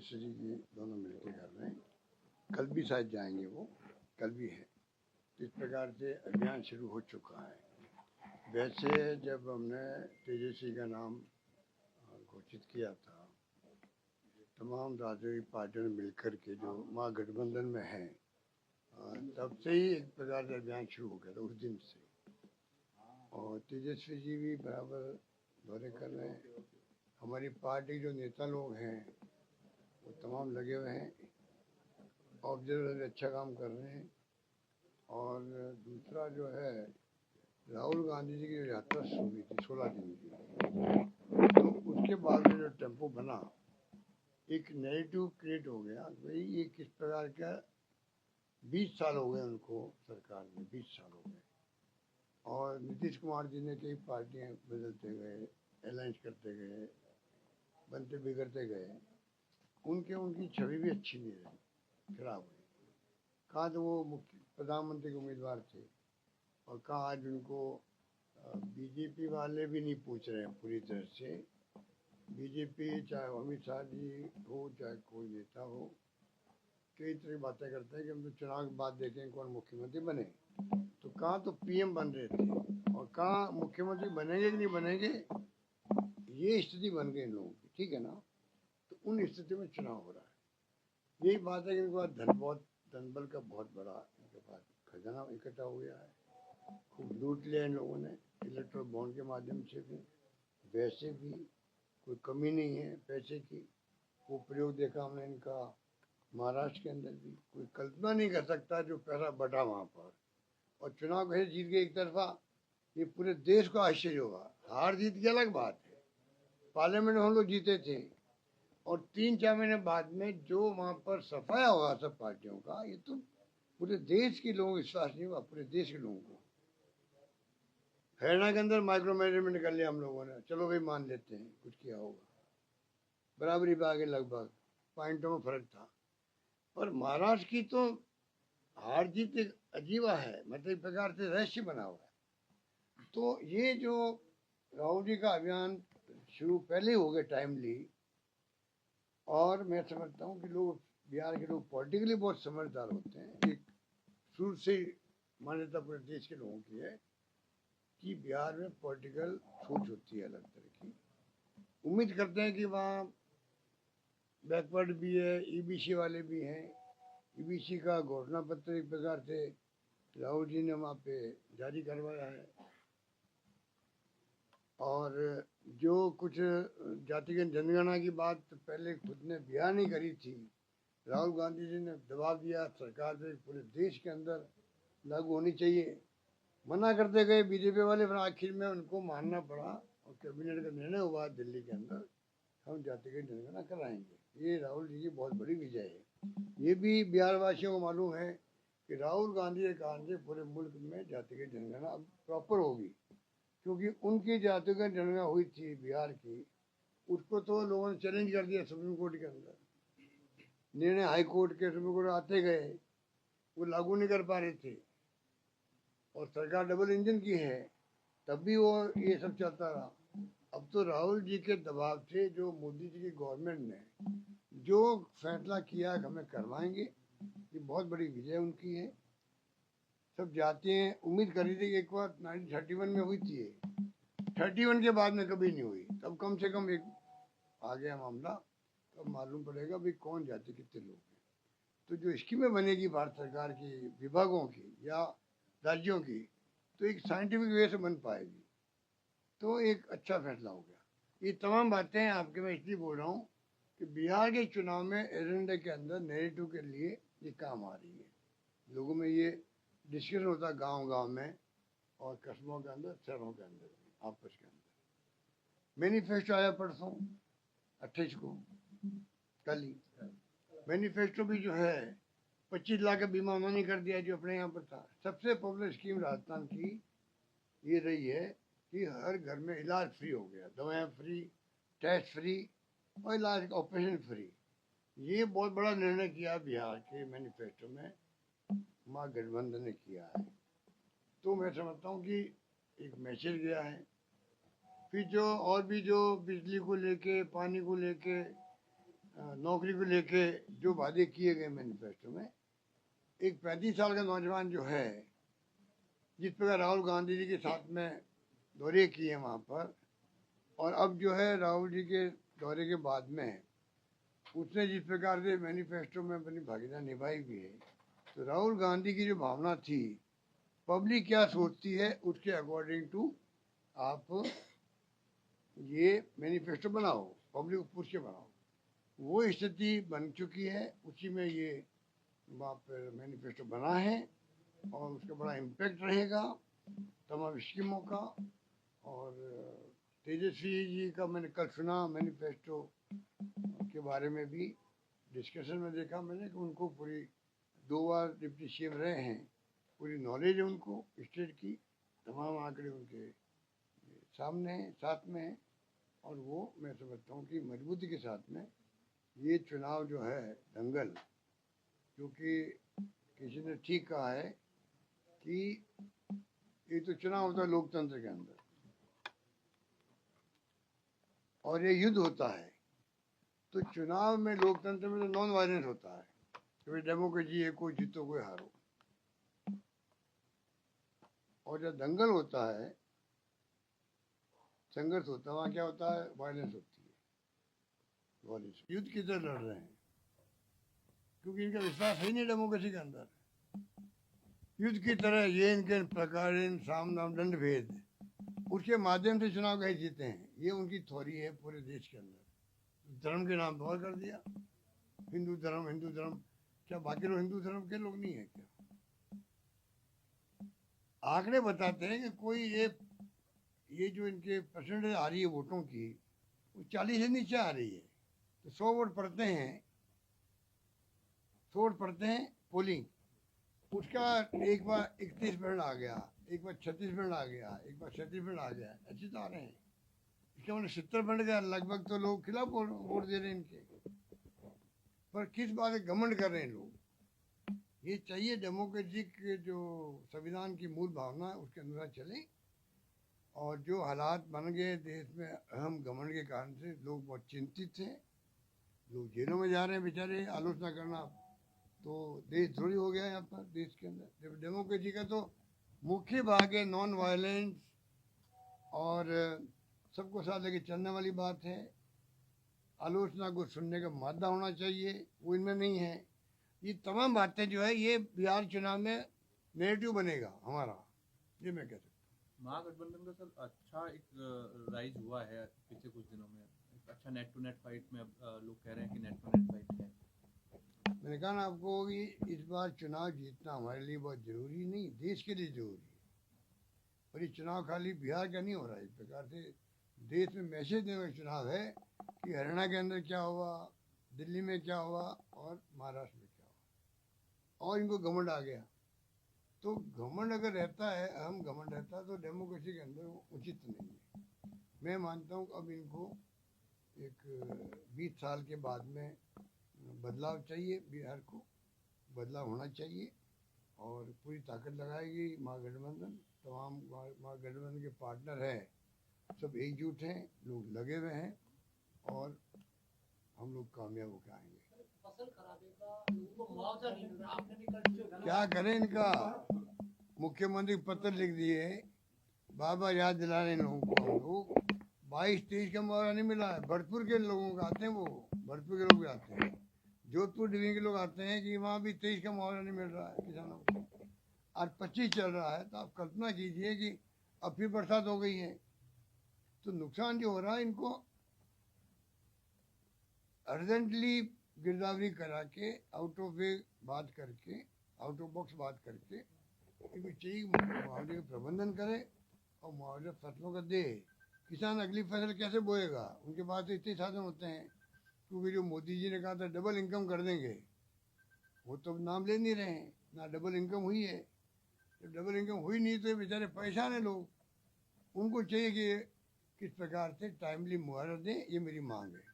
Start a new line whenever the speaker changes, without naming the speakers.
तेजस्वी जी दोनों मिलकर कर रहे हैं। कल भी शायद जाएंगे, वो कल भी है। इस प्रकार से अभियान शुरू हो चुका है। वैसे जब हमने तेजस्वी का नाम घोषित किया था, तमाम राजनीतिक पार्टियों ने मिलकर के जो महागठबंधन में हैं, तब से ही एक प्रकार से अभियान शुरू हो गया था उस दिन से। और तेजस्वी जी भी बराबर दौरे कर रहे हैं। हमारी पार्टी जो नेता लोग हैं वो तमाम लगे हुए हैं, ऑब्जर्वर अच्छा काम कर रहे हैं। और दूसरा जो है, राहुल गांधी जी की जो यात्रा शुरू हुई थी 16 दिन की, तो उसके बाद में जो टेम्पो बना, एक नेगेटिव क्रिएट हो गया भाई ये किस प्रकार का। 20 साल हो गए उनको सरकार में, 20 साल हो गए। और नीतीश कुमार जी ने कई पार्टियां बदलते गए, अलायंस करते गए, बनते बिगड़ते गए। उनकी छवि भी अच्छी नहीं रही, खराब हुई। कहाँ तो वो मुख्य प्रधानमंत्री के उम्मीदवार थे, और कहाँ आज उनको बीजेपी वाले भी नहीं पूछ रहे हैं पूरी तरह से। बीजेपी चाहे अमित शाह जी हो चाहे कोई नेता हो, कई तरह की बातें करते हैं कि हम तो चुनाव के बाद देखें कौन मुख्यमंत्री बने। तो कहाँ तो पीएम बन रहे थे, और कहाँ मुख्यमंत्री बनेंगे कि नहीं बनेंगे, ये स्थिति बन गई इन लोगों की। ठीक है ना। तो उन स्थिति में चुनाव हो रहा है। यही बात है कि इनके पास धनबल का बहुत बड़ा इनके पास खजाना इकट्ठा हो गया है। खूब लूट लिया इन लोगों ने इलेक्ट्रल बॉन्ड के माध्यम से भी। वैसे भी कोई कमी नहीं है पैसे की। वो प्रयोग देखा हमने इनका महाराष्ट्र के अंदर भी। कोई कल्पना नहीं कर सकता जो पैसा बढ़ा वहाँ पर। और चुनाव कैसे जीत गए एक तरफा, ये पूरे देश को आश्चर्य होगा। हार जीत की अलग बात है, पार्लियामेंट में हम लोग जीते थे, और 3-4 महीने बाद में जो वहाँ पर सफाया हुआ सब पार्टियों का, ये तो पूरे देश के लोगों को विश्वास नहीं हुआ, पूरे देश के लोगों को। हरियाणा के अंदर माइक्रो मैनेजमेंट कर लिया हम लोगों ने, चलो भाई मान लेते हैं कुछ किया होगा, बराबरी पे आ गए, लगभग पॉइंटों में फर्क था। पर महाराष्ट्र की तो हार जीत एक अजीबा है, मतलब एक प्रकार से रहस्य बना हुआ है। तो ये जो राहुल जी का अभियान शुरू पहले हो गए टाइमली, और मैं समझता हूँ कि लोग बिहार के लोग पॉलिटिकली बहुत समझदार होते हैं। एक शुरू से मान्यता पूरे देश के लोगों की है कि बिहार में पॉलिटिकल सोच होती है अलग तरह की। उम्मीद करते हैं कि वहाँ बैकवर्ड भी है, ईबीसी वाले भी हैं। ईबीसी का घोषणा पत्र एक प्रकार से राहुल जी ने वहाँ पे जारी करवाया है। और जो कुछ जातिगत जनगणना की बात पहले खुद ने बयान नहीं करी थी, राहुल गांधी जी ने दबाव दिया सरकार पे पूरे देश के अंदर लागू होनी चाहिए। मना करते गए बीजेपी वाले, फिर आखिर में उनको मानना पड़ा और कैबिनेट का निर्णय हुआ दिल्ली के अंदर, हम जातिगत जनगणना कराएंगे। ये राहुल जी की बहुत बड़ी विजय है। ये भी बिहार वासियों को मालूम है कि राहुल गांधी के कारण से पूरे मुल्क में जातिगत जनगणना अब प्रॉपर होगी। क्योंकि उनकी जातिगत जनगणना हुई थी बिहार की, उसको तो लोगों ने चैलेंज कर दिया सुप्रीम कोर्ट के अंदर। निर्णय हाई कोर्ट के, सुप्रीम कोर्ट आते गए, वो लागू नहीं कर पा रहे थे। और सरकार डबल इंजन की है, तब भी वो ये सब चलता रहा। अब तो राहुल जी के दबाव से जो मोदी जी की गवर्नमेंट ने जो फैसला किया कि हमें करवाएंगे, ये बहुत बड़ी विजय उनकी है। सब जाते हैं, उम्मीद करी थी कि एक बार 1931 में हुई थी, 31 के बाद में कभी नहीं हुई। तब कम से कम एक आ गया मामला, तब मालूम पड़ेगा भाई कौन जाते कितने लोग हैं। तो जो स्कीमें बनेगी भारत सरकार की, विभागों की या राज्यों की, तो एक साइंटिफिक वे से बन पाएगी। तो एक अच्छा फैसला हो गया। ये तमाम बातें आपके मैं इसलिए बोल रहा हूँ कि बिहार के चुनाव में एजेंडे के अंदर नैरेटिव के लिए ये काम आ रही है। लोगों में ये डिस्कशन होता है गांव-गांव में और कस्बों के अंदर, शहरों के अंदर भी, आपस के अंदर। मैनिफेस्टो आया परसों 28 को, कल ही। मैनिफेस्टो भी जो है 25 लाख का बीमा उन्होंने कर दिया जो अपने यहाँ पर था। सबसे पॉपुलर स्कीम राजस्थान की ये रही है कि हर घर में इलाज फ्री हो गया, दवाएं फ्री, टेस्ट फ्री और इलाज का ऑपरेशन फ्री। ये बहुत बड़ा निर्णय किया बिहार के मैनिफेस्टो में, महागठबंधन ने किया है। तो मैं समझता हूँ कि एक मैसेज गया है। फिर जो और भी जो बिजली को लेके, पानी को लेके, नौकरी को लेके जो वादे किए गए मैनिफेस्टो में, एक 35 साल का नौजवान जो है, जिस प्रकार राहुल गांधी जी के साथ में दौरे किए वहाँ पर, और अब जो है राहुल जी के दौरे के बाद में उसने जिस प्रकार से मैनिफेस्टो में अपनी भागीदारी निभाई भी है, तो राहुल गांधी की जो भावना थी, पब्लिक क्या सोचती है उसके अकॉर्डिंग टू आप ये मैनिफेस्टो बनाओ, पब्लिक को पूछ के बनाओ। वो स्थिति बन चुकी है, उसी में ये वहाँ पर मैनिफेस्टो बना है और उसका बड़ा इम्पैक्ट रहेगा तमाम स्कीमों का। और तेजस्वी जी का मैंने कल सुना मैनिफेस्टो के बारे में भी डिस्कशन में देखा मैंने कि उनको पूरी 2 बार डिप्टी सीएम रहे हैं, पूरी नॉलेज है उनको स्टेट की, तमाम आंकड़े उनके सामने हैं, साथ में हैं। और वो मैं समझता हूँ कि मजबूती के साथ में ये चुनाव जो है दंगल, क्योंकि किसी ने ठीक कहा है कि ये तो चुनाव होता है लोकतंत्र के अंदर और ये युद्ध होता है, तो चुनाव में लोकतंत्र में तो नॉन वायलेंस होता है, क्योंकि डेमोक्रेसी है, कोई जीतो कोई हारो। और जब दंगल होता है, संघर्ष होता है, वहाँ क्या होता है, वायलेंस होती है, वायलेंस युद्ध की तरह लड़ रहे हैं, क्योंकि इनका विश्वास है नहीं डेमोक्रेसी के अंदर। युद्ध की तरह ये इनके प्रकार साम दाम दंड भेद उसके माध्यम से चुनाव कहीं जीते हैं, ये उनकी थ्योरी है पूरे देश के अंदर। धर्म के नाम पर कर दिया, हिंदू धर्म, क्या बाकी लोग हिंदू धर्म के लोग नहीं है क्या? आंकड़े बताते हैं कि कोई ये जो इनके परसेंटेज आ रही है वोटों की, वो 40 से नीचे आ रही है। तो 100 वोट पड़ते हैं पोलिंग, उसका एक बार 31% आ गया, एक बार 36% आ गया, एक बार 37% आ गया, ऐसे तो आ रहे हैं। इसका मतलब 70% का लगभग तो लोग खिलाफ वोट दे रहे हैं इनके। पर किस बात से घमंड कर रहे हैं लोग? ये चाहिए डेमोक्रेसी के जो संविधान की मूल भावना है उसके अनुसार चलें। और जो हालात बन गए देश में अहम घमंड के कारण से लोग बहुत चिंतित हैं, लोग जेलों में जा रहे हैं बेचारे। आलोचना करना तो देश थोड़ी हो गया यहाँ पर, देश के अंदर डेमोक्रेसी का तो मुख्य भाग है नॉन वायलेंस और सबको साथ लेके चलने वाली बात है। आलोचना को सुनने का मादा होना चाहिए, वो इनमें नहीं है। ये तमाम बातें जो है ये बिहार चुनाव में नेगेटिव बनेगा हमारा, ये मैं कह सकता हूँ।
महागठबंधन का सर अच्छा एक राइज हुआ है पिछले कुछ दिनों में, एक अच्छा नेट टू नेट फाइट में अब लोग कह रहे हैं कि नेट टू नेट फाइट है।
मैंने कहा ना आपको कि इस बार चुनाव जीतना हमारे लिए बहुत जरूरी नहीं, देश के लिए जरूरी है। और ये चुनाव खाली बिहार का नहीं हो रहा है, इस प्रकार से देश में मैसेज देने का चुनाव है कि हरियाणा के अंदर क्या हुआ, दिल्ली में क्या हुआ और महाराष्ट्र में क्या हुआ। और इनको घमंड आ गया, तो घमंड अगर रहता है, अहम घमंड रहता है, तो डेमोक्रेसी के अंदर वो उचित नहीं है। मैं मानता हूँ अब इनको एक 20 साल के बाद में बदलाव चाहिए, बिहार को बदलाव होना चाहिए और पूरी ताकत लगाएगी महागठबंधन। तमाम महागठबंधन के पार्टनर हैं, सब एकजुट हैं, लोग लगे हुए हैं और हम लोग कामयाब होकर आएंगे।
फसल खराबे का लोगों को मुआवजा नहीं मिल रहा, आपने भी कल
क्या करें, इनका मुख्यमंत्री पत्र लिख दिए, बार बार याद दिला रहे हैं लोगों को। हम लोग 22-23 का मुआवजा नहीं मिला है। भरतपुर के लोगों का आते हैं, वो भरतपुर के लोग भी आते हैं, जोधपुर डिवीजन के लोग आते हैं कि वहाँ भी 23 का मुआवजा नहीं मिल रहा है किसानों को। आज 25 चल रहा है, तो आप कल्पना कीजिए कि अब फिर बरसात हो गई है, तो नुकसान जो हो रहा है इनको अर्जेंटली गिरदावरी करा के आउट ऑफ वे बात करके, आउट ऑफ बॉक्स बात करके इनको चाहिए मुआवजे का प्रबंधन करे और मुआवजा फसलों का दे। किसान अगली फसल कैसे बोएगा? उनके पास तो इतने साधन होते हैं, क्योंकि जो मोदी जी ने कहा था डबल इनकम कर देंगे, वो तो नाम ले नहीं रहे हैं, ना डबल इनकम हुई है। जब डबल इनकम हुई नहीं तो बेचारे परेशान है लोग। उनको चाहिए कि किस प्रकार से टाइमली मुआवजा दें, ये मेरी मांग है।